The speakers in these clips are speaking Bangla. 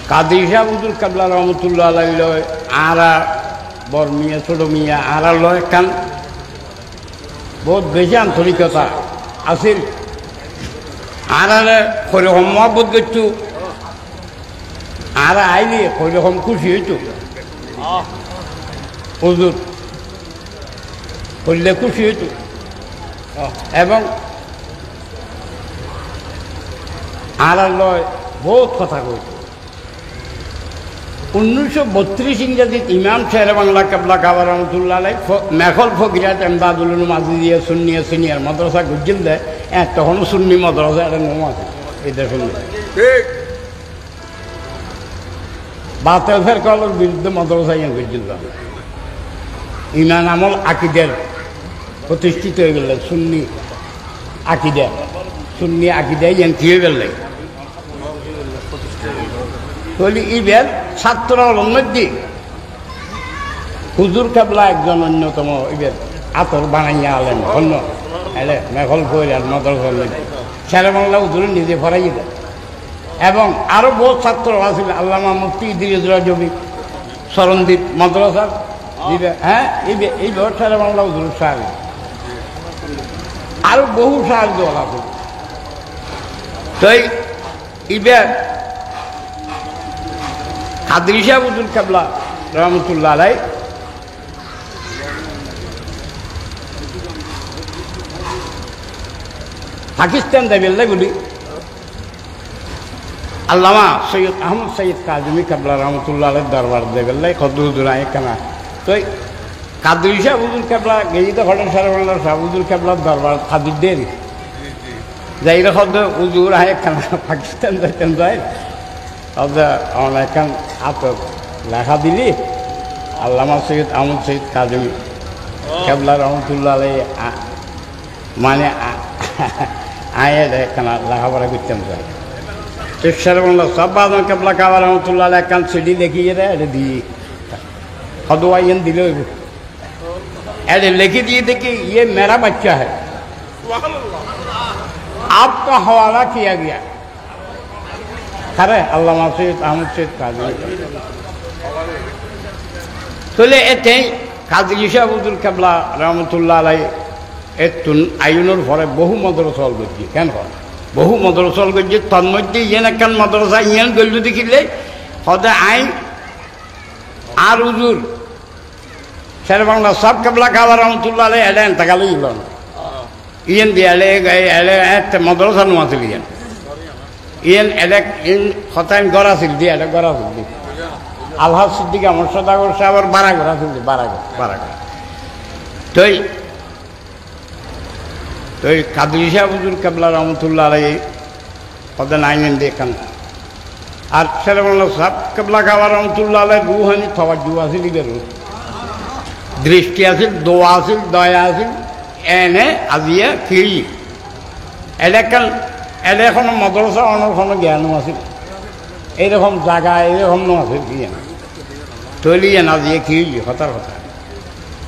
কাদির শাহ হুজুর কাবলা রহমতুল্লাহ আলাইহি লয় আরা বড় মিয়া ছোট মিয়া আরা লয় কান বহুত বেশি আন্তরিকতা আছিল আরারে কইরকম মহব্বত করতো আরা আইলে কইরকম খুশি হইতো হুজুর করলে খুশি হইতো এবং আরা লয় বহুত কথা কইত 1932 ইংরেজিত ইমাম শের বাংলা কাবলা কাবা রহমতুল্লাহ আলাই মেখল ফকিরাত এমদাদুল উলুম আজিজিয়া সুন্নিয়া সিনিয়র মাদ্রাসা গুজিল দেয় তখনও সুন্নি মাদ্রাসা একটা নাম আছে এটা শুনলে বাতেল ফের কলের বিরুদ্ধে মাদ্রাসা ইয়ে গুজিল দেয় ইমান আমল আকিদের প্রতিষ্ঠিত হয়ে গেল সুন্নি আকিদা ইয়ান কি হয়ে গেল তাহলে ইবের ছাত্র মধ্যে হুজুর কাবলা একজন অন্যতম ইবের আতর বানাইয়া আলেন অন্য এলে মেঘল করে আর মাদ্রাসার মধ্যে শেরে বাংলা হুজুর নিজে ফরাই দেন এবং আরো বহু ছাত্র আছিল আল্লামা মুফতি ইদ্রিস রাজবি শরণদ্বীপ মাদ্রাসার হ্যাঁ এই শেরে বাংলা হুজুর সাহেব আরো বহু সাহায্য আছে তো ইবের কাদরি শাহ হুজুর কাবলা রহমতুল্লাহ আলাই পাকিস্তান দেবেল্লাগুলি আল্লামা সৈয়দ আহমদ সৈয়দ কাজমি কাবলা রহমতুল্লাহ আলাই দরবার দেবেল্লাই খদ্দু হুজুর আয় কানা তো কাদরি শাহ হুজুর কাবলা গেজিতে ঘটন সারা শাহ হুজুর কাবলার দরবার খাদির দেরি যাইরা খদ্দ হুজুর আয় কানা পাকিস্তান যাইতেন যায় অনেকখান আতর লেখা দিলি আল্লামা সৈয়দ আহমদ সৈয়দ কাজমি কেবলা রহমতুল্লাহ আলাই মানে আয়ে একখানা লেখাপড়া করতাম স্যার চেষ্টার বলল সব বাদন কেবলা কাবা রহমতুল্লাহ আলাই একখান সিডি দেখিয়ে দেয় এটা দিয়ে হদওয়াইন দিলে এটা লিখে দিয়ে দেখি ये मेरा बच्चा है आपका हवाला किया गया আল্লামা সৈয়দ আহমদ সৈয়দ কাজী তাহলে এতে কাজী শাহ হুজুর কাবলা রহমতুল্লাহ আলাই এতুন আইনের পরে বহু মাদ্রাসা হল করছি কেন হয় বহু মাদ্রাসা হল করছি তার মধ্যে ইয়েন একখান মাদ্রাসা ইয়েন গল্য দেখিলে সদা আইন আর হুজুর শের বাংলা সব কাবলা কাবা রহমতুল্লাহ আলাই এলে এনতাকালে ইয়েন দিয়ে এলে একটা মাদ্রাসা নোয়া ছিল ইয়েন এলেক ইন হতাইন গড়া ছিল দিয়ে এটা গড়া ছিল দি আলহাজ সিদ্দিক আমার সদাগর সাহেবের বারা গড়া ছিল দি বারা তো কাদরি শাহ হুজুর কাবলা রহমতুল্লাহ আলাই হতেন আইনেন দেখান আর শেরে বাংলা সাহেব কাবলা কাবা রহমতুল্লাহ আলাই রুহানি তওয়াজ্জু আছিল ইবের দৃষ্টি আছিল দোয়া আছিল দয়া আছিল এনে আজিয়া খিড়ি এলেকান এলে এখনো মাদ্রাসা অনেক কোনো জ্ঞানও আছে এইরকম জায়গা এইরকম ন আছে জ্ঞান তৈলি না দিয়ে কি হতার কথা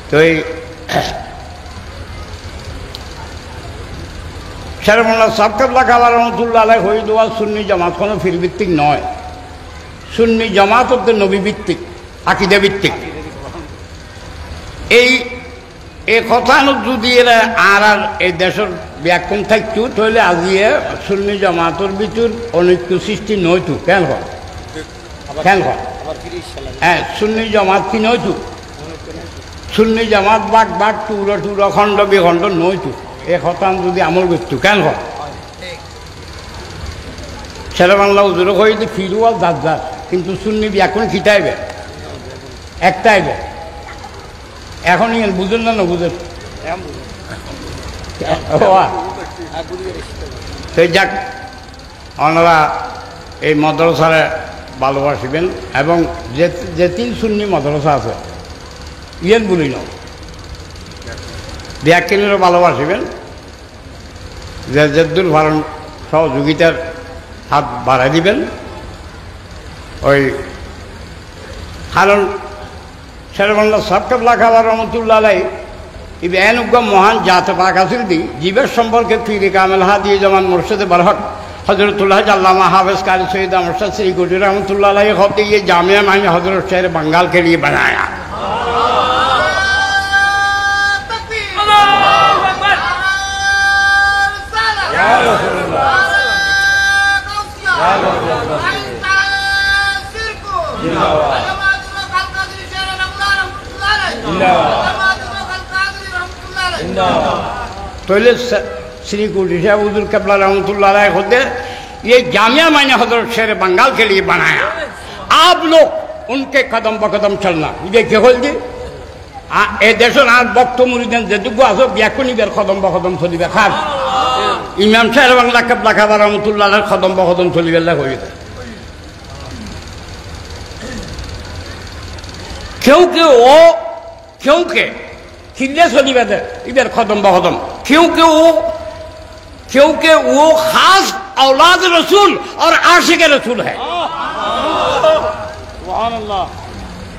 তো এই শেরে বাংলা সাহেব কাবলা কাবা রহমতুল্লাহ আলাই হয়ে দেওয়া সুন্নি জামাত কোনো ফিরভিত্তিক নয় সুন্নি জামাত হচ্ছে নবী ভিত্তিক আকিদা ভিত্তিক এই কথা যদি এরা আর এই দেশের ব্যাখ্যান থাকতো তাহলে আজিয়ে সুন্নি জামাতের ভিতর অনৈক্য সৃষ্টি নইতো কেন হয় হ্যাঁ সুন্নি জামাত কি নইতো সুন্নি জামাত বাঘ টুরা খণ্ড বিখণ্ড নইতো এ কথা যদি আমল করতো কেন হয় শেরে বাংলা হুজুরে কইতে ফিরুয়াল যার কিন্তু সুন্নি ব্যাখ্যান খিটাইবে একটাইবে এখন ইয়েন বুঝেন না বুঝেন সেই যাক ওনারা এই মাদ্রাসারে ভালোবাসিবেন এবং যে তিন সুন্নি মাদ্রাসা আছে ইয়েন বলি না ব্যাখ্যানেরও ভালোবাসিবেন যে জেদ্দুল ভারণ সহযোগিতার হাত বাড়াই দিবেন ওই কারণ শেরে বাংলা সাহেব কাবলা কাবা রহমতুল্লাহ আলাই এনুজ্ঞ মহান জাত পাক আছিল দি জীবের সম্পর্কে ফিরে কামেল হা দিয়ে যেমন মুর্শিদে বারহক हजरतुल्लाह अल्लामा हाफिज कारी सैयद अमरशद श्रीकोटी रहमतुल्लाह अलैह कहते ये जामिया मैंने हजरत शहर बंगाल के लिए बनाया। तो श्री कोटी शाह हुजूर कबला रहमतुल्लाह अलैह होते ये जामिया मैंने हजरत शहर बंगाल के लिए बनाया। आप लोग उनके कदम बकदम चलना देखिए होल जी ए देशर আর বক্ত মুরিদান যেটুকু আছে ব্যাকুনি বের কদম বকদম চলিবে খার ইমাম সাহেব বাংলা কবলা খাবার রহমতুল্লাহ আলাইহির কদম বকদম চলিবে লা হইবে। क्योंकि खिले चलिबे दे इधर कदम बकदम क्योंकि वो खास औलाद रसूल और आशिक रसूल है।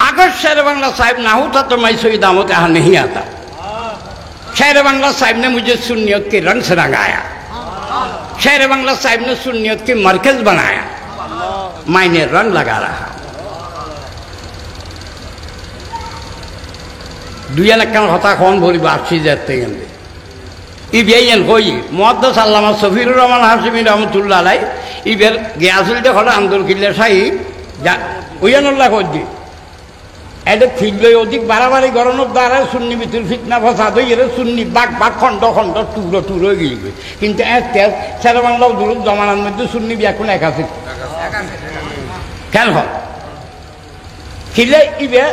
अगर शेर बांग्ला साहिब ना होता तो मैं सोई दामों यहाँ नहीं आता। शेर बांग्ला साहिब ने मुझे सुन्नियत के रंग से रंगाया। शेर बांग्ला साहिब ने सुन्नियत के मरकज बनाया। मैंने रंग लगा रहा। दुनिया ने क्या होता कौन बोली बात सी जाते हैं इबेयन कोई मुहद्दिस अल्लामा सफीरुर रहमान हाशिमी रहमतुल्लाह अलैह इबेर गयासुल दे खड़ा अंदर किले साई जा उयनुल्लाह को दी एडे फिल्ले ओदिक बाराबारी गरनों द्वारा सुन्नी बितुल फितना फसाद हो ये सुन्नी बाग बाग खंडो खंडो टूरो टूरो गिलबे किंतु ऐसे शेर बांग्ला दुरुद जमानार मध्य सुन्नी ब्याकुन एकासी केन हो किले इबे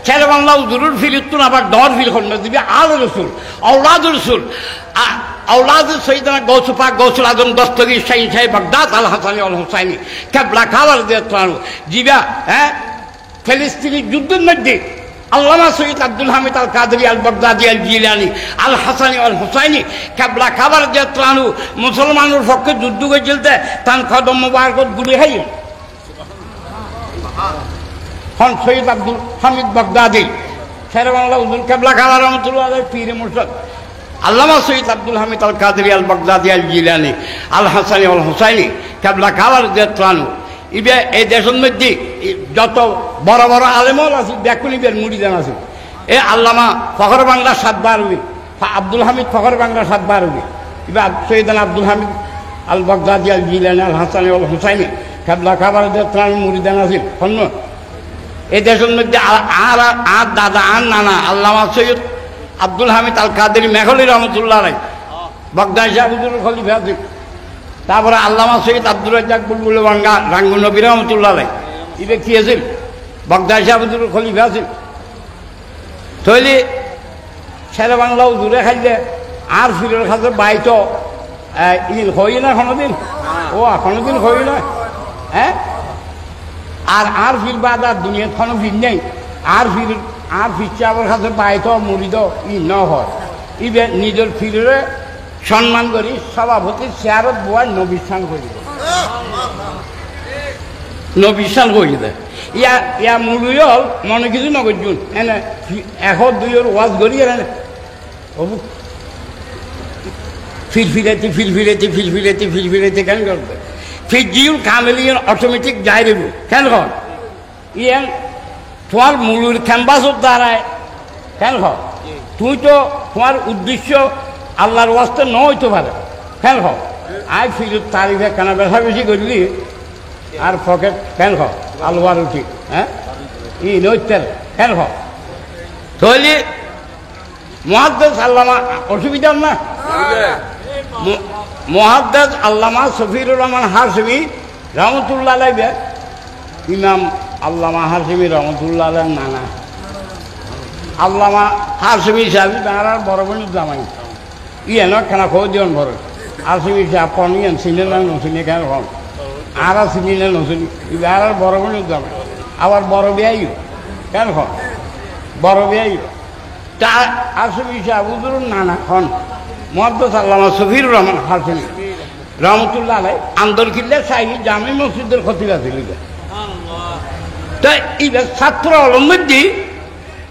शेर बांग्ला दुरुद फिलितुन आबार दौर फिल खंडो दिबे आल रसूल औलाद सैयदना गौस पाक गौसुल आजम दस्तगीर शाहीन शाही बगदाद अल हसनी अल हुसैनी कबला खाबर देतानु जीवा हैं फिलिस्तीनी युद्धের মধ্যে আল্লামা সৈয়দ আব্দুল হামিদ আল কাদরি আল বাগদাদি আল জিলানী আল হাসানি আল হুসাইনি কবলা খাবার দেতাनु মুসলমানের পক্ষে যুদ্ধ করেছিলতে তান কদম মুবারকত গুলি খাই হন সৈয়দ আব্দুল হামিদ বাগদাদি শের বাংলা হুজুর কবলা খাবার রহমাতুল্লাহ আলাইহি পীর মুর্শিদ আল্লামা সৈয়দ আব্দুল হামিদ আল কাদরি আল বাগদাদি আল জিলানী আল হাসানি আল হুসাইনি কবলা খাবার দেতাनु ইবে এই দেশের মধ্যে যত বড় বড় আলেমল আছে ব্যাকুনিবের মুরিদান আছে এ আল্লামা ফখর বাংলা 7 বার হবি আব্দুল হামিদ ফখর বাংলা 7 বার হবি ইবে সৈয়দনা আব্দুল হামিদ আল বাগদাদি আল জিলানী আল হাসানি আল হুসাইনি কবলা খাবার দেতাनु মুরিদান আছে হন এই দেশের মধ্যে আর দাদা আর নানা আল্লামা সৈয়দ আব্দুল হামিদ আল কাদরি মেঘলি রহমতুল্লাহ আলাইহি বাগদাদ শাহ হুজুরের খলিফা আছে তারপরে আল্লামা সৈয়দ আব্দুর রাজ্জাক বুলবুল বাঙ্গা রাঙ্গুন নবী রহমতুল্লাহ আলাইহি ইবে কি আছিল বাগদাদ শাহ হুজুরের খলিফা আছিল তইলে শের বাংলা হুজুরে খাইলে আর ফিরের খাতে বাইতো ইল হই না কোনদিন ও কোনদিন হই না হ্যাঁ আর ফির বাদ আর দুনিয়া কোনো ফির নেই আর ফিরচাবার কাছে বাইতো মুরিদ ই ন হয় ইবে নিজের ফিরে সম্মান করি সভাপতির চেয়ারত বয়ার নবিস্থান করি নবিস্থান করি দে ইয়া মুলুই হল মনে কিছু নগরজুন এনে 100-2 ওয়াজ করি এনে ফিলফিলাইতে কেন করবে ফিজিউল কামেলিয়ন অটোমেটিক যাই দেব কেন কর ইয়ান তোমার মুলুর ক্যাম্পাসত দাঁড়ায় কেন কর তুই তো তোমার উদ্দেশ্য আল্লাহর ওয়াস্তে ন হইতে পারে কেন হোক আই ফিরত তারিফে কেনা বেশা বেশি করলি আর পকেট কেন হোক আলুয়ার উঠি হ্যাঁ ই নৈতের কেন হোক তাহলে মুহাদ্দিস আল্লামা অসুবিধা না মুহাদ্দিস আল্লামা সফিরুর রহমান হাশমি রহমতুল্লাহ আলাইহি ইমাম আল্লামা হাশমি রহমতুল্লাহ আলাইহি নানা আল্লামা হাশমি সাহেব তার বড় বোনের জামাই ইয়েন কেনা খো দিন বড় হাশমি সাহেব পনিয়ান চিনেন না নচিনে কেন হন আর চিনি না নচিনি আর বড় বোনের জামাই আবার বড় বিয়াই কেন হন বড় বিয়াই তা হাশমি সাহেব হুজুর নানা হন মুহাদ্দিস আল্লামা সফিরুর রহমান হাশমি রহমতুল্লাহ আলাইহি আন্দর কিল্লা শাহী জামে মসজিদের খতিব আছিল তো এই ছাত্র অলমদ্দি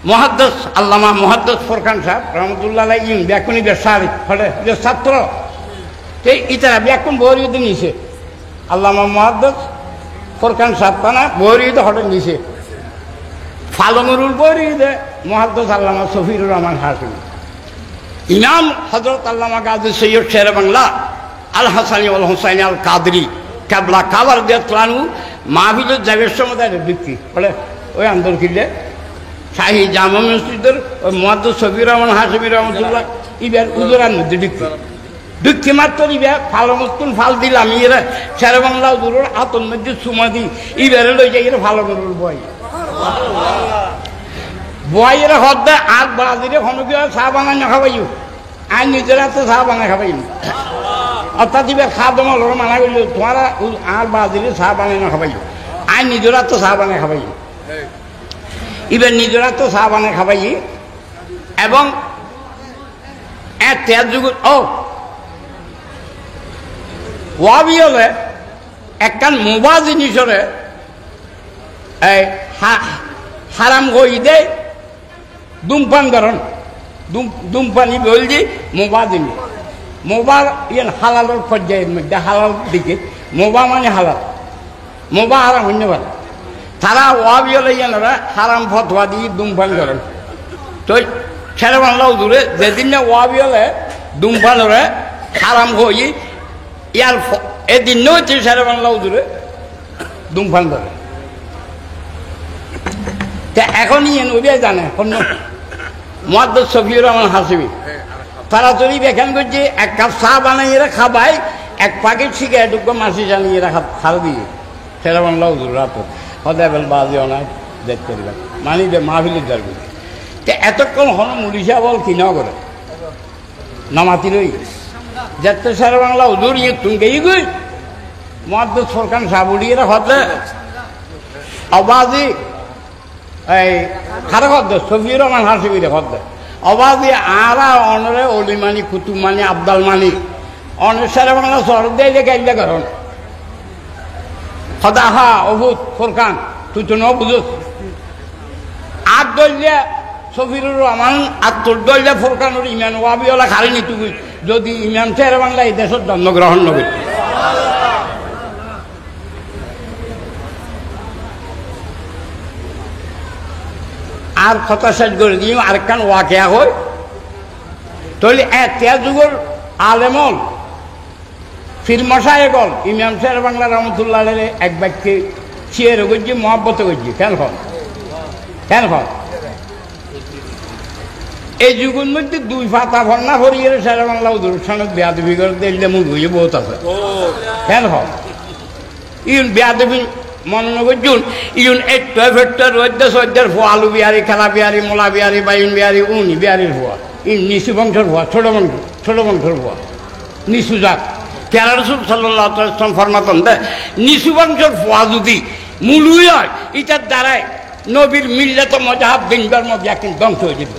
মুহাদ্দিস আল্লামা মুহাদ্দিস ফরকান সাহেব রহমতুল্লাহ আলাইহি ব্যাকুনি বেশারি ফলে যে ছাত্র এই ইতারা ব্যাকুন বরিয়ে নিছে আল্লামা মুহাদ্দিস ফোরকান সাপ্তানা বহরিদে হঠাৎ নিছে ফালমরুল বহরিদে মুহাদ্দিস আল্লামা সফিউর রহমান হাশিমি ইমাম হযরত আল্লামা গাজী সৈয়দ শের বাংলা আল হাসানি ওয়াল হুসাইনি আল কাদরি কাবলা কাবার দেতলানু মাহফিলের জায়গার সময় দেখি বলে ওই আন্দোলন কিনলে শাহী জামা মসজিদের ওই মুহাদ্দিস সফিউর রহমান হাশিমি রহমতুল্লাহ ইবার উজুরার মধ্যে ঢুকি মাত্র ইবা ফালমতুল ফাল দিলাম ইরা শের বাংলা উজুরের হাতর মধ্যে চুমা দি ইবারে লই যাই এরা ফালমরুল বয় বয়ের হদ্দে আগ বাজিরে হনুকি চাহ বানাই নাখাবাইও আর নিজেরা তো চাহ বানাই খাবাইম অর্থাৎ এবার খাদ্য লোক মানা করল তোমার আর বাজিরে চাহ বানাই নাখাবাইও আর নিজেরা তো চাহ বানাই খাবাইম এবার নিজেরা তো চাহ বানাই খাবাই এবং তেজ যুগ ওয়াবি হলে একখান মোবা জিনিসরে এই হারাম কই দেয় ধূমপান করেন ধূমপানি বলছি মোবা জিনিস মোবা ইয়ান হালালের পর্যায়ের মধ্যে হালাল দিকে মোবা মানে হালাল মোবা হারাম হইতে পারে তারা ওয়াবি হলে ইয়ানরা হারাম ফতোয়া দিয়ে ধূমপান করেন তো ছেড়ে বাংলাও দূরে যেদিন না ওয়াবি হলে ধূমপানরে হারাম কই ইয়ার এদিন নয় ছেড়ে বাংলাও দূরে ধূমপান করে এখনই নবিয়া জানে মুহাদ্দিস সফিউর রহমান হাশিমি তারা যদি বেখান করছে এক কাপ চা বানাই এরা খাবাই এক প্যাকেট সিগারেট মাসি জানি এরা খাল দিয়ে সেটা বাংলা হুজুর রাত সদায় বেল বাজিও নাই দেখ করিবা মানি দে মাহফিলের যাবে এতক্ষণ হন মুড়িসা বল কি না করে নামাতি রই যেতে সেরা বাংলা হুজুর ইয়ে তুমকেই গই মুহাদ্দিস ফোরকান সাবুড়ি এরা হতে আবাজি এই খারাপ হদ্দ সফিউর রহমান হাশিমিরে হদ্দ অবাধি আরা অনরে অলিমানি কুতুবমানি আবদাল মানি অনেশ্বরে বাংলা শহর দিয়ে গাইলে করেন সদা হা অভূত ফোরকান তুই তো ন বুঝুস আট দলিয়া সফিউর রহমান আত্মর দলিয়া ফোরকানোর ইমান ওয়াবিওলা খালি তুই যদি ইমান ছেড়ে বাংলা এই দেশের জন্মগ্রহণ নবী আর কথা শেষ করে দিও আরেকখান ওয়াকিয়া হয় তাহলে একটা যুগের আলেমল ফিরমশায় গল ইমাম শের বাংলা রহমতুল্লাহ এক বাক্যে শিয়ের করছি মহব্বত করছি কেন হয় এই যুগের মধ্যে দুই পাতা ভর্না ভরিয়ে শের বাংলা উদূরসনক বেয়াদবি করে দিলে মুখ হয়ে বহুত আছে কেন হয় ইউন বেয়াদবি মনে করছুন ইউন একটু ফেট্টার রোদ্দে সদ্যের ফোয়া আলু বিহারি খেলা বিহারি মোলা বিহারি বাইন বিহারি উনি বিহারির ফোয়া ইন নিচু বংশের ফোয়া ছোট বংশের ফোয়া নিচু জাত কেরা রসুল সাল্লাল্লাহু আলাইহি ওয়াসাল্লাম ফরমাতেন দে নিচু বংশের ফোয়া যদি মুলুই হয় এটার দ্বারাই নবীর মিল্লাত মজাহাব দিনবার মধ্যে একদিন ধ্বংস হয়ে যেত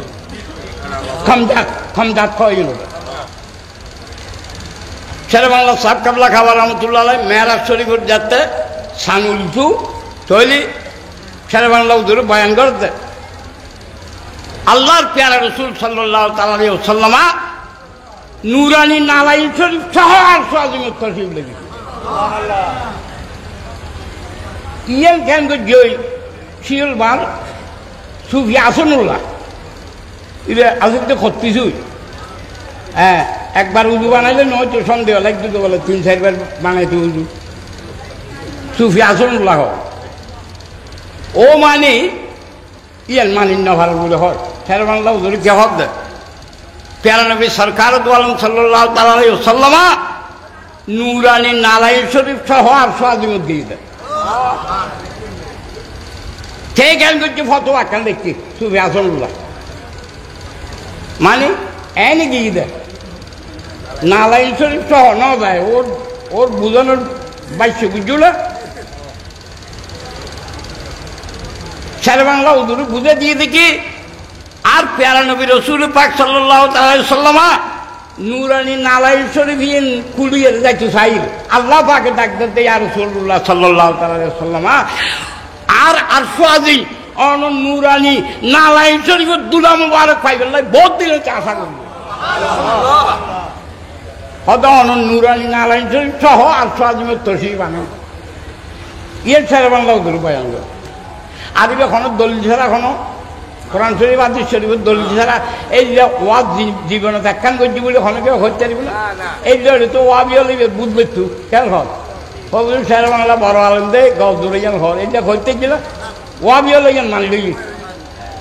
খমজাত খাওয়াই নেবে শেরে বাংলা সাহেব কাবলা খাবার রহমতুল্লাহ মেহরাজ শরীফের যাতে সানুল টু তৈলি শেরে বাংলা উদুর বয়ান করতে আল্লাহর পেয়ারা রসুল সাল্লাল্লাহু আলাইহি ওয়াসাল্লাম নুরানি নালাই শরীফ সহ আর সাজিমত তশরিফ লেগে ইয়েন কেন গই শিউল বার সুফি আসনুল্লাহ ইরে আসতে খত্তিছুই হ্যাঁ একবার উজু বানাইলে নয় তো সন্দেহ লাগতো তো বলে 3-4 বার বানাইতে উজু সুফি আসনুল্লাহ ও মানে ইয়ান মানিন না ভালো বলে হয় শের বাংলা উজুর কে হক দে প্যারা নবী সরকার আলম সাল্লাল্লাহু আলাইহি ওয়াসাল্লাম নুরানি নালাই শরীফ সহ আর সাজিমত দিয়ে দেয় কে জ্ঞান করছে ফতোয়া কেন দেখছি সুফি আসনুল্লাহ মানে এনে গিয়ে দেয় নালাই শরীফ সহ ন যায় ওর বুঝানোর বাইশ বুঝলো শের বাংলা উদুর বুঝে দিয়ে দেখি আর পেয়ারা নবী রসুল পাক সাল্লাল্লাহু আলাইহি ওয়াসাল্লাম নুরানি নালাই শরীফ কুলিয়ে যাইতো সাইল আল্লাহ পাকে ডাকতে দেয় আর রাসূলুল্লাহ সাল্লাল্লাহু আলাইহি ওয়াসাল্লাম আর আরশু আজিম অন নুরানি নালাই শরীফের দুলা মুবারক পাইবেন বহুত দিন আশা করব হদ অনন নুরানি নারায়ণ শরীফ সহ আর আজিমের তসি বানান ইয়ের ছেড়ে বাংলা ওদের বয়ান করে আদিবে কোনো দলিল ছাড়া কোনো কোরআন শরীফ হাদিস শরীফের দলিল ছাড়া এই যে ওয়াজ জীবনে দেখান করছি বলে কোনো কেউ হতে পারবে না এই যে তো ওয়াবি হলে বুঝবে তো কেন হল ফজল ছেড়ে বাংলা বড় আলম দেয় গল দূরে যেন হল এটা হইতে গেলে ওয়াবি হলে যেন মানলি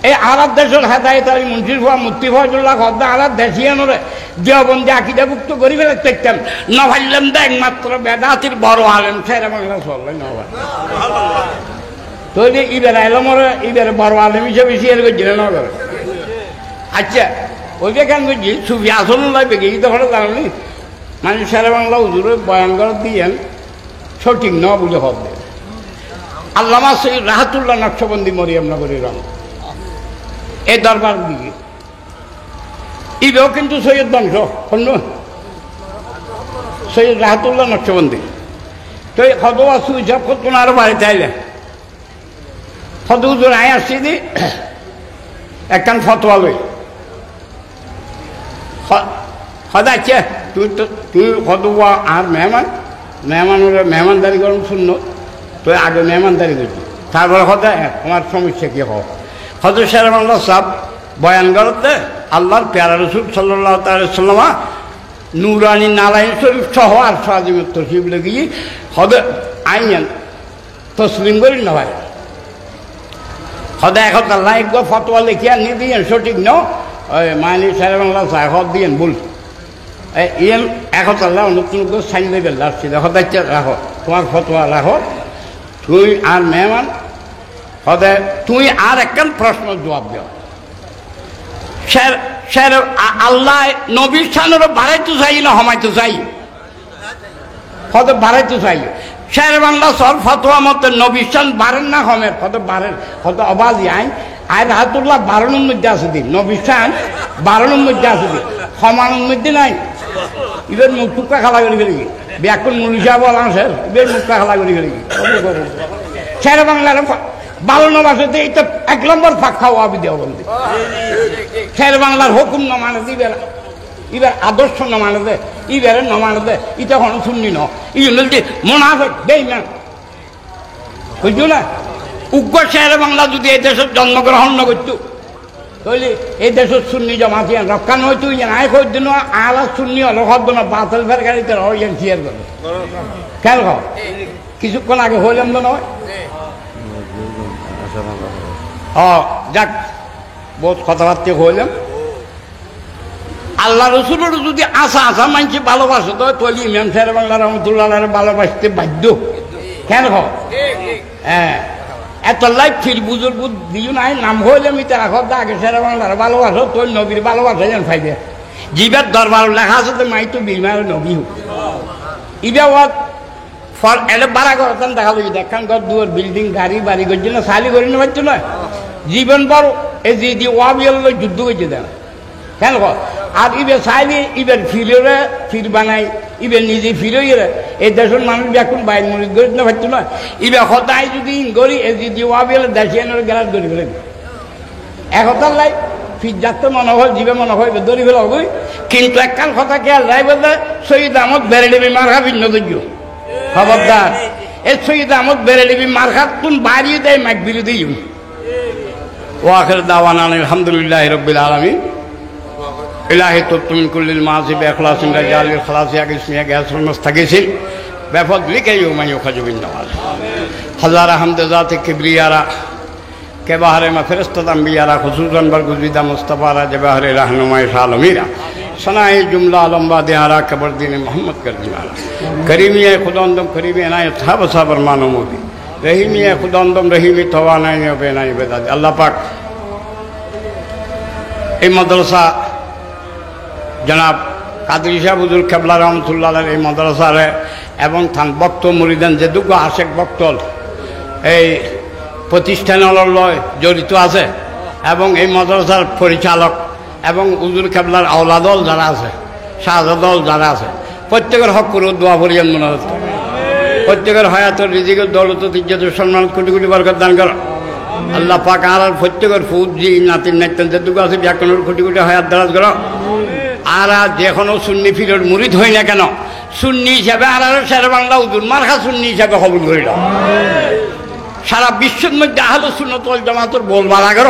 এই আরাব দেশের হেদায় তার মুন্সির হওয়া মুক্তি ফজল্লাহ হদ্দা আরাব দেশিয়ানোরে দেওবন্দি আকিদাভুক্ত করি ফেলে দেখতাম না ভাবলাম দে একমাত্র বেদাতির বড় আলেম ছেড়ে বাংলা চলবে না তো ইবের আলমরে ইবের বড় আলেম হিসেবে শেয়ার করছিল না করে আচ্ছা ওইটা কেন করছি সুফি আসল লাগবে এই তো হলে জানি মানে শেরে বাংলা হুজুরে বয়ান করে দিয়েন সঠিক ন বুঝে হবে আল্লামা সৈয়দ রাহাতুল্লাহ নকশবন্দি মরিয়মনগরীর রঙ এই দরবার দিকে ইবেও কিন্তু সৈয়দ বংশ শোন সৈয়দ রাহাতুল্লাহ নকশবন্দি তো এই কত আসু হিসাব করতো না আরো বাড়িতে আইলে কত হুজুর আয় আসছি দি একখান ফতোয়া লই সদাচ্ছে তুই কতবা আর মেহমানদারি করুন শূন্য তুই আগে মেহমানদারি করছি তারপরে কথা তোমার সমস্যা কী হোক হজর শের বাংলা সাহ বয়ান করতে আল্লাহর পেয়ারা রসুল সাল্লাহ তাল্লামা নুরানি নারায়ণ শরীফ সহ আর সাজিমের তসিব লেগিয়ে হদে আইন তসলিম করি না ভাই হদে এখন আল্লাহ একবার ফতোয়া লিখিয়া নিয়ে দিয়েন সঠিক ন ওই মাইনি শের বাংলা সাহ দিয়েন বল ইয়েন এখন আল্লাহ নতুন সাইন দেবে আসছি দেখো দায়িত্ব রাখো তোমার ফতোয়া রাখো তুই আর মেহমান হদে তুই আর একখান প্রশ্ন জবাব দেও স্যার আল্লাহ নবীর সানেরও বাড়াইতে চাই না হমাইতে চাই হদে বাড়াইতে চাই শের বাংলা সর ফতোয়া মতে নবীর সান বাড়েন না হমের হদে বাড়েন হদে অবাজি আইন আয় রাহাতুল্লাহ বারোর মধ্যে আছে দিন নবীর সান বারোর মধ্যে আছে দিন সমানের মধ্যে নাই ইবের মুখ টুকা খালা করে ফেলি ব্যাকুল মুলিশা বলা স্যার ইবের মুখটা খালা করে ফেলি শের বাংলার বারো নমাসে এটা 1 নম্বর ফাঁক খাওয়া আবি দেওয়া বলতে শের বাংলার হুকুম ন মানে দিবে ইবের আদর্শ ন মানে দে ইবের ন মানে দে এটা কোনো শুননি ন ই বলতে মোনাফেক বেঈমান বুঝছো না উগ্র শের বাংলা যদি এই দেশের জন্মগ্রহণ ন করতো তাহলে এই দেশের সুন্নি জমাতি রক্ষা নয় তুই আয় কই দিন আলা সুন্নি হলো হব না বাতিল ফের গাড়িতে রয়েন শেয়ার করে কেন কিছুক্ষণ আগে হইলাম তো নয় যাক বহুত কথাবার্তা হইলাম আল্লাহ রসুলের যদি আশা মানছে ভালোবাসো তো তৈরি ইমাম শের বাংলা রহমতুল্লাহ ভালোবাসতে বাধ্য কেন হ্যাঁ এত লাইফ ফির বুজুর্গ দিও নাই নাম হইলে আমি তারা কথা আগে শের বাংলার ভালোবাসো তোর নবীর ভালোবাসা যেন ফাইদে জিবার দরবার লেখা আছে তো মাই তো বিমার নবী হোক ইটা ফল এটা বাড়া করতাম দেখা যাবে দেখান ঘর দুয়ার বিল্ডিং গাড়ি বাড়ি করছে না সালি করি না পারছো না জীবন বড় এই যে ওয়াবিয়াল যুদ্ধ করছে দেখ কেন আর ইবের সাইলে ইবের ফিরে ফির বানাই ইবের নিজে ফিরেই এই দেশের মানুষ এখন বাইর মরিচ করি না পারছো না ইবে হতায় যদি গড়ি এই যে ওয়াবিয়াল দেশিয়ানোর গেলার ধরে ফেলে একতার লাই ফির যাতে মনে হয় জীবে মনে হয় ধরে ফেলা হবে কিন্তু একখান কথা খেয়াল রাই বলতে শহীদ আহমদ বেড়ে মার খাবি নদর্য খবরদার এ সৈয়দ আহমদ বেরেলিবি মারখাত তুন বাড়িয়ে দেয় মাইক বিরোধী ওয়াখির দাওয়ানা আলহামদুলিল্লাহ রাব্বিল আলামিন ইলাহি তুমিন কুল্লিল মাযি বিখলাসিন রাজালিল খালাসি আকিসমিয়া গাসরুল মুস্তাগিসিন বিফদলিকা ইয়াউমা ইউখাজুবিন নাওয়াজ হাজার হামদ জাতে কিবরিয়ারা কে বাহারে মা ফেরেশতা আম্বিয়ারা খুসুসান বরগুজিদা মুস্তাফারা জবাহরে রাহনুমায়ে শালমিরা सनाए जुमला लंबा दिहारा कबर दीन मोहम्मद कर दिमारा करीमी है खुदांदम करीमी अनायत साब साबर मानो मोदी रहीमी है खुदांदम रहीमी तवानाई ने बेनाई बेदा अल्लाह पाक এই মাদ্রাসা জনাব কাদরি শাহ হুজুর কেবলা রহমতুল্লাহ এই মাদ্রাসারে এবং থান বক্ত মুরিদান যে দুগো আশেক বক্তল এই প্রতিষ্ঠানের লয় জড়িত আছে এবং এই মাদ্রাসার পরিচালক এবং হুজুর কেবলার আওলাদল যারা আছে শাহজাদল যারা আছে প্রত্যেকের হক করে দোয়া করিয়েন মনে হচ্ছে প্রত্যেকের হায়াতের রিজিকের দৌলত ইজ্জতের সম্মান কোটি কোটি বরকত দান কর আল্লাহ পাক আর প্রত্যেকের ফুজি নাতির নাইতেন যেটুকু আছে ব্যাকরণের কোটি কোটি হায়াত দারাজ করো আর যে কোনো সুন্নি ফিরের মুরিদ হই না কেন, সুন্নি হিসাবে আর শেরে বাংলা উজুর মার্কা সুন্নি হিসাবে কবুল করিল। সারা বিশ্বের মধ্যে আহলে সুন্নাত ওয়াল জামাতের বলবার আগর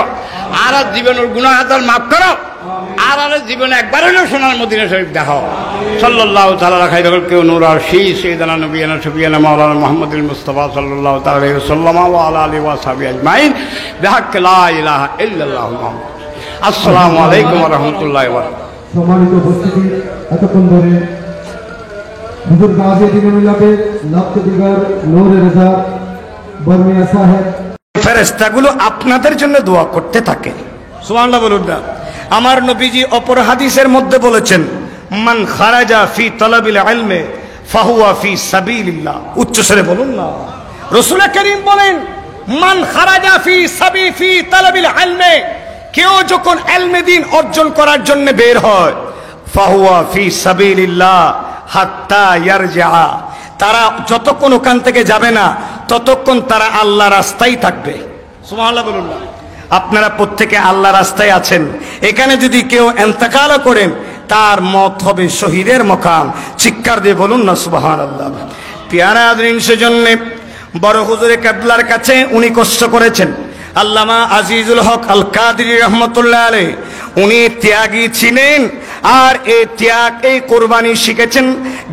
আর জীবনের গুনাহগার মাফ করো, আর জীবনে একবার হলেও সোনার মদিনা শরীফ দেখাও। সাল্লাল্লাহু তাআলা খাইরুল কেউ নূর আর শীষ সাইয়্যিদানা নবিয়ানা শফিয়ানা মাওলানা মুহাম্মদুল মুস্তাফা সাল্লাল্লাহু তাআলা আলাইহি ওয়াসাল্লাম ওয়া আলা আলিহি ওয়া সাহবিহি আজমাইন বিহাক্ক লা ইলাহা ইল্লাল্লাহু মুহাম্মাদ। আসসালামু আলাইকুম ওয়া রাহমাতুল্লাহি ওয়া বারাকাতুহু। সম্মানিত উপস্থিতি, এতক্ষণ ধরে হুজুর গাজী দিনুল্লাহকে নকশে দিগার নূরে রেজা বর্মিয়া সাহেব ফেরেশতাগুলো আপনাদের জন্য দোয়া করতে থাকে। সুবহানাল্লাহ বলুন না। আমার নবীজি অপর হাদিসের মধ্যে বলেছেন, মান খারাজা ফি তালাবিল ইলমি ফাহুয়া ফি সাবিলিল্লাহ। উচ্চস্বরে বলুন না। রাসূল করিম বলেন, মান খারাজা ফি তালাবিল ইলমি, কেউ যখন ইলমে দ্বীন অর্জন করার জন্য বের হয়, ফাহুয়া ফি সাবিলিল্লাহ হাত্তা ইয়ারজা, তারা যতক্ষণ ওখান থেকে যাবে না ততক্ষণ তারা আল্লাহ রাস্তায় থাকবে। সুবহানাল্লাহ বলুন না। আপনারা প্রত্যেকে আল্লাহ রাস্তায় আছেন, এখানে যদি কেউ ইন্তেকাল করেন তার মত হবে শহীদের মকাম। চিৎকার দিয়ে বলুন না সুবহানাল্লাহ। পিয়ারা আদরিন, সেজন্য বড় হুজুরে কিবলার কাছে উনি কষ্ট করেছেন। আল্লামা আজিজুল হক আল কাদরি রহমতুল্লাহ আলাইহি, উনি ত্যাগী ছিলেন, আর এই ত্যাগ, এই কোরবানি শিখেছেন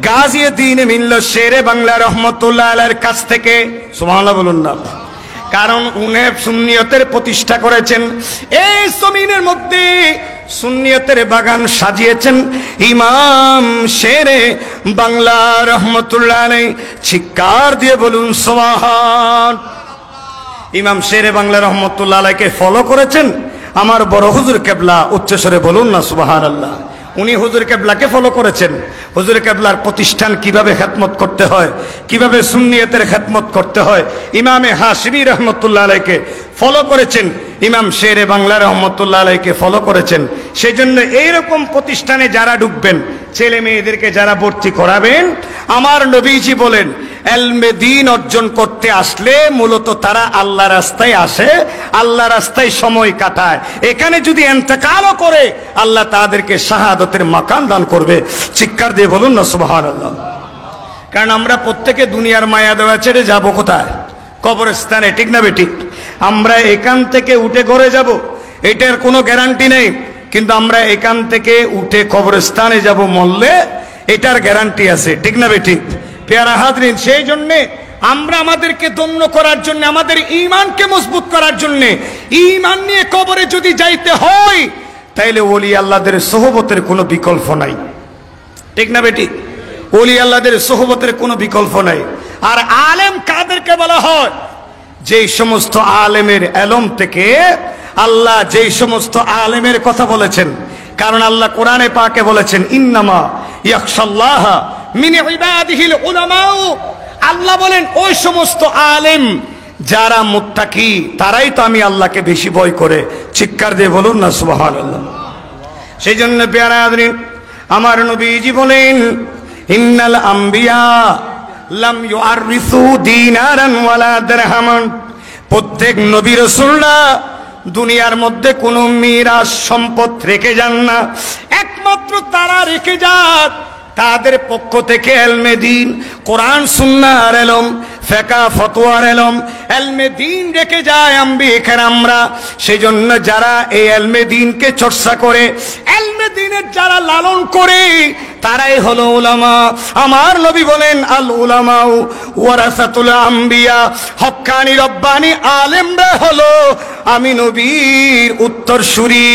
গাজী দ্বীন মিল্লাত শেরে বাংলা রহমতুল্লাহ আলাইহির কাছ থেকে। সুবহানাল্লাহ বলুন না। কারণ উনি সুন্নিয়তের প্রতিষ্ঠা করেছেন, এই জমিনের মধ্যে সুন্নিয়তের বাগান সাজিয়েছেন ইমাম শেরে বাংলা রহমতুল্লাহ আলাইহি। চিৎকার দিয়ে বলুন সুবহান। ইমাম শেরে বাংলা রহমতুল্লাহ আলাইহিকে ফলো করেছেন আমার বড় হুজুর কেবলা। উচ্চস্বরে বলুন না সুবহানাল্লাহ। উনি হুজুর কেবলাকে ফলো করেছেন। হুজুর কেবলার প্রতিষ্ঠান কিভাবে খেদমত করতে হয়, কিভাবে সুন্নিয়তের খেদমত করতে হয়, ইমামে হাশিমি রহমতুল্লাহ আলাইহিকে ফলো করেছেন, ইমাম শেরে বাংলা রহমতুল্লাহ আলাইহিকে ফলো করেছেন। সেই জন্য এইরকম প্রতিষ্ঠানে যারা ঢুকবেন, ছেলে মেয়েদেরকে যারা ভর্তি করাবেন, আমার নবীজি বলেন ইলমে দ্বীন অর্জন করতে আসলে মূলত তারা আল্লাহ রাস্তায় আসে, আল্লাহ রাস্তায় সময় কাটায়। এখানে যদি ইন্তেকালও করে আল্লাহ তাদেরকে শাহাদাতের মাকাম দান করবে। চিৎকার দিয়ে বলুন না সুবহানাল্লাহ। কারণ আমরা প্রত্যেকে দুনিয়ার মায়া দেওয়া ছেড়ে যাব কোথায়? কবরস্থানে, ঠিক না বেঠিক? আমরা এখান থেকে উঠে ঘরে যাব, এটার কোনো গ্যারান্টি নেই, কিন্তু আমরা এখান থেকে উঠে কবরস্থানে যাব মরলে এটার গ্যারান্টি আছে, ঠিক না বেঠিক? পেয়ারা হাজরিন, সেই জন্যে আমরা আমাদেরকে দন্য করার জন্য, আমাদের ঈমানকে মজবুত করার জন্য, ঈমান নিয়ে কবরে যদি যাইতে হয় তাইলে ওলি আল্লাহদের সোহবতের কোনো বিকল্প নাই, ঠিক না বেটি? ওলি আল্লাহদের সোহবতের কোনো বিকল্প নাই। আর আলেম কাদেরকে বলা হয়? যেই সমস্ত আলেমের এলম থেকে আল্লাহ যেই সমস্ত আলেমের কথা বলেছেন। কারণ আল্লাহ কোরআনে পাকে বলেছেন, ইন্নামা ইয়াখশাল্লাহ মিন ইবাদিহিল উলামা। আল্লাহ বলেন ওই সমস্ত আলেম যারা মুত্তাকি, তারাই তো আমি আল্লাহকে বেশি ভয় করে। চিৎকার দিয়ে বলুন না সুবহানাল্লাহ। সেই জন্য পেয়ারা আদরিন, আমার নবীজি বলেন, ইন্নাল আম্বিয়া লাম ইউআররিসু দিনারান ওয়ালা দিরহামান। প্রত্যেক নবী রাসূলরা দুনিয়ার মধ্যে কোনো মিরাস সম্পদ রেখে যান না, একমাত্র তারা রেখে যান তাদের পক্ষ থেকে ইলমে দ্বীন, কোরআন সুন্নাহর ইলম, ফিকহ ফতোয়ার ইলম, ইলমে দ্বীন রেখে যায় আম্বিয়া কেরামরা। সেজন্য যারা এই ইলমে দ্বীনকে চর্চা করে, ইলমে দ্বীনের যারা লালন করে, তারাই হলো উলামা। আমার নবী বলেন, আল উলামা ওয়ারাসাতুল আম্বিয়া। হক্কানি রব্বানি আলেমরা হলো আমি নবীর উত্তরসূরি।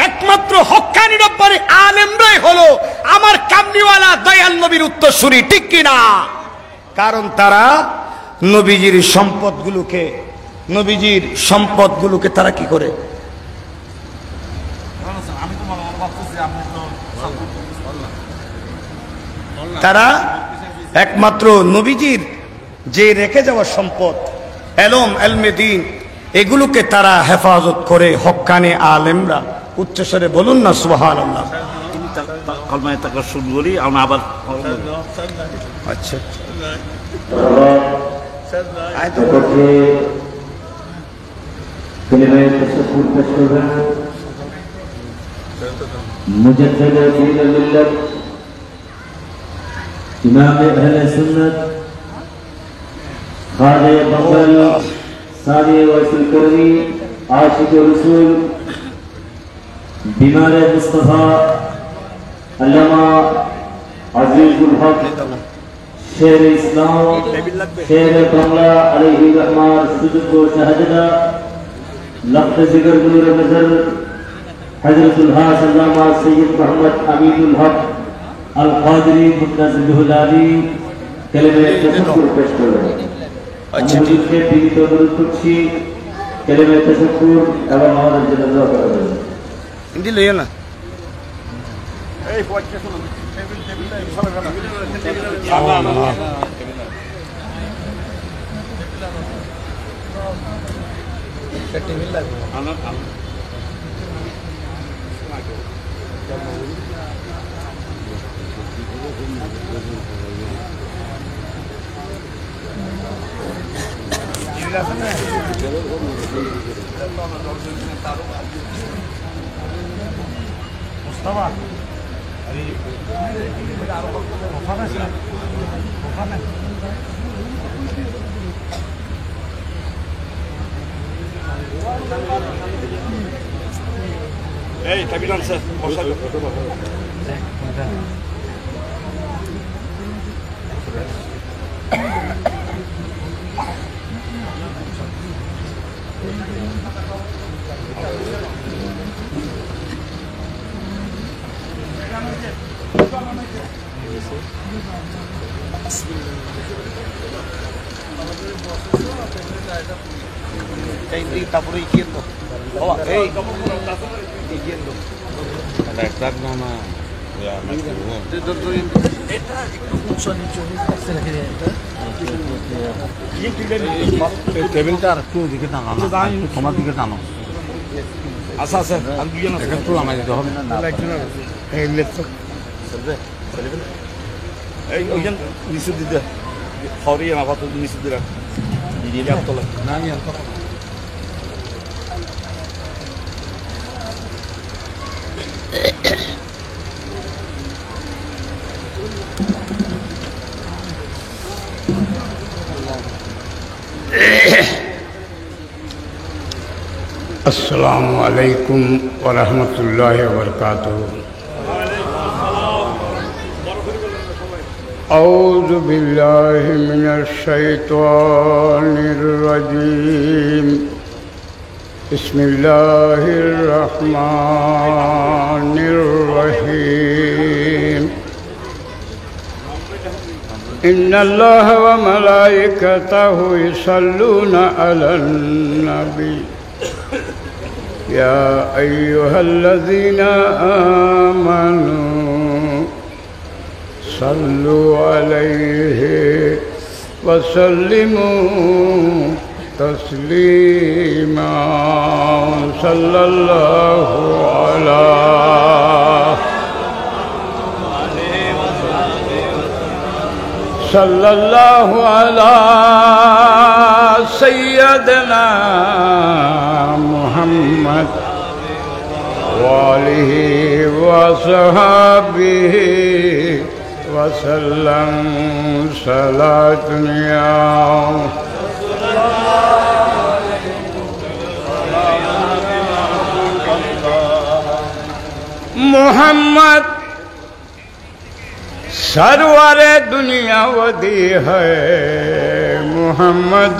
একমাত্র হক্কানি রব্বানি আলেমরাই হলো আমার কামলিওয়ালা দয়াল নবীর উত্তরসূরি, ঠিক কিনা? কারণ তারা নবীজির সম্পদগুলোকে তারা কি করে? তারা একমাত্র নবীজির যে রেখে যাওয়া সম্পদ, এলম, ইলমে দ্বীন, এগুলোকে তারা হেফাজত করে হক্কানি আলেমরা। উচ্চস্বরে বলুন না সুবহানাল্লাহ। কলমায় তাকে শুরু করি আমরা আবার। আচ্ছা, मुजद्दिद दीन मिल्लत इमाम अहले सुन्नत खादे बगल सारे वसील करनी आशिक रसूल बीमार मुस्तफा अल्लामा अजीजुल हक शेर इस्लाम शेर बांग्ला अलैहि रहमान सुजुद व शहादत लफ्ज़ जिगर नूर नजर हजरतुल हास अल्लामा सैयद मोहम्मद अमीनुल हक अल कादरी मुतनज़्ज़िहुल आली कलिमे तशक्कुर पेश करবেন। अच्छा ठीक है, दिली तो अनुरोध করছি कलिमे तशक्कुर এবং আমাদের জন্য দোয়া করবেন। হিন্দি লইও না। এই পয়সা শুনুন, টেবিলটা ইনশাআল্লাহ রাখা। টেবিল লাগবে। মুস্তাফা আরে আরো ওখানে আছে ওখানে এই টেবিল আনছে বসা তারপরে ইকিendo এই ইকিendo একটা না ya এটা একটু উঁচু নিচু হচ্ছে রেখে দেয় এটা টেবিলটা আর একটু দিকে টানো না একটু তোমার দিকে টানো আচ্ছা আচ্ছা আর দুজন আছে একটু আমায় দিতে হবে না একজন এই লেফট চলবে চলবে এই ওইজন নিচু দিতে খাওয়ারি আমার তো নিচু দিরা দিয়ে তোলা না নি আর अस्सलामु अलैकुम व रहमतुल्लाहि व बरकातुहू। औज़ु बिल्लाहि मिनश शैतानिर रजीम। बिस्मिल्लाहिर रहमानिर रहीम। इन्नल्लाह व मलाइकतहु युसल्लूना अलन नबी या अय्युहल्लज़ीना आमनू सल्लु अलैहि व सल्लिमू तस्लीमा। सल्लल्लाहु अला सय्यदना मुहम्मद वालिहि वसहाबिहि वसल्लम सलातुनिया। मुहम्मद सरवरे दुनिया वदी है, मुहम्मद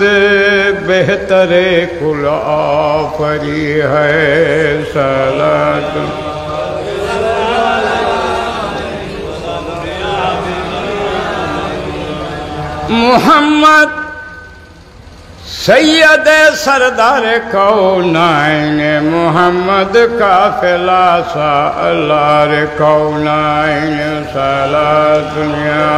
बेहतरे कुल आफरी है। सलात मुहम्मद सैयद सरदार कौनाइन, मोहम्मद काफिला सालार कौनाइन। सलात दुनिया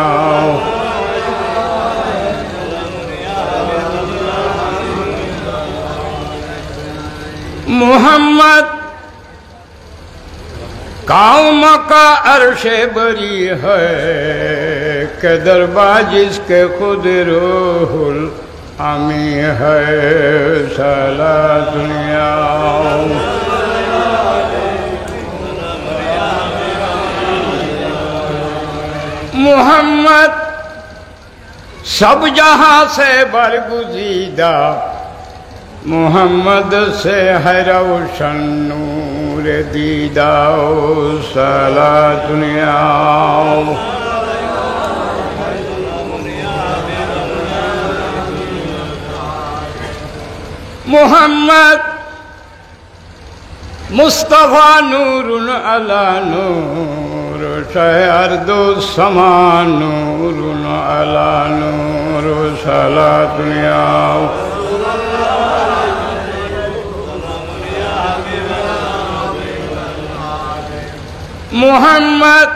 मोहम्मद कौम का अर्शे बरी है, के दरबार जिसके खुद रूहुल आमी है। सलात दुनिया मोहम्मद सब जहां से बरगुजीदा मोहम्मद से है रोशन नूर दीदा सला दुनिया मोहम्मद मुस्तफा नूरुन अला नूर शहरदो समा नूरुन अला नूर सला दुनिया मोहम्मद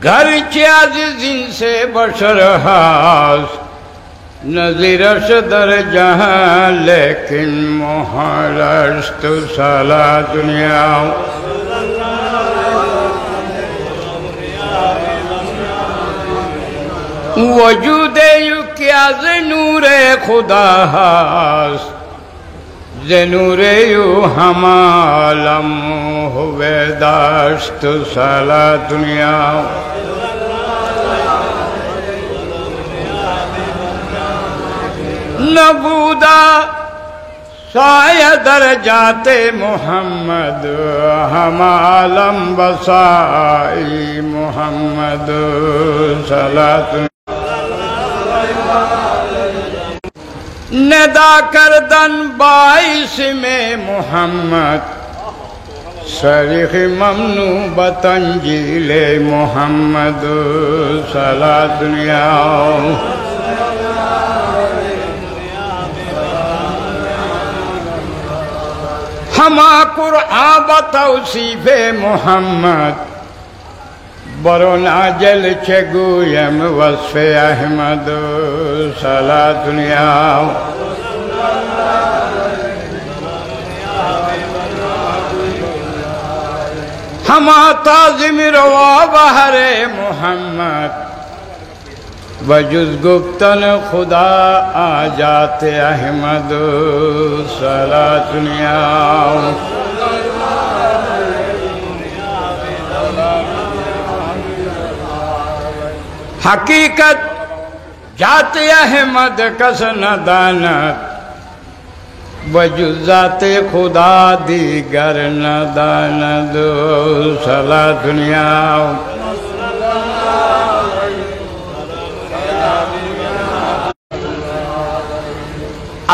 घर च्याज जिनसे बशर हास नजीरश दर जहां लेकिन मोहरस्त साला दुनिया वजूदे यू क्या नूरे खुदा हास नूरे यू हमालम हुए दाश्त साला दुनिया नबूदा साया दर जाते मोहम्मद हम आलम बसाई मोहम्मद सलात नदा करदन 22 में मोहम्मद शरीख ममनू बतंजीले मोहम्मद सला दुनिया हमा कुरआन बतौसीफे मोहम्मद बरो नाजल चगुयम वस्फे अहमद सला दुनिया हमा ताजिम रवा बहरे मोहम्मद वजुज गुप्तन खुदा आ जाते अहमद सला दुनिया हकीकत जाते अहमद कस न दानत वजुजाते खुदा दीगर न दानद सला दुनिया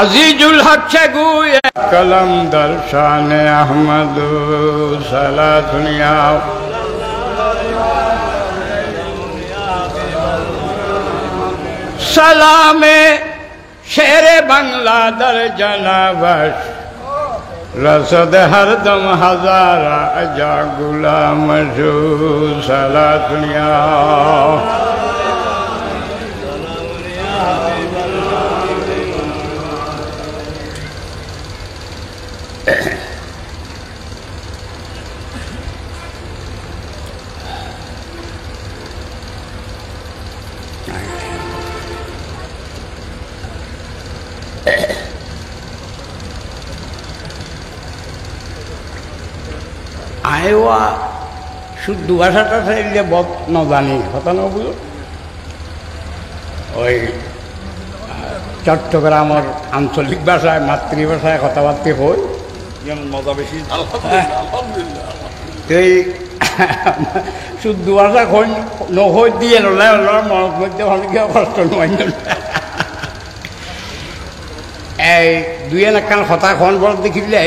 अजीजुल हक चगुए कलम दर्शान अहमद सला दुनिया सलामे शेरे बंगला दर जनाबश रसद हरदम हजारा अजा गुलाम सला दुनिया আইওয়া শুদ্ধ ভাষাটা চাইলে বদ ন জানি কথা না বুঝো ওই চট্টগ্রামের আঞ্চলিক ভাষায় মাতৃভাষায় কথাবার্তা হই যেমন মজা বেশি এই শুদ্ধ ভাষা নহই দিয়ে নলে মনত মধ্যে অনেকে কষ্ট নয় এই দুই একান কথা খন বল দেখিলে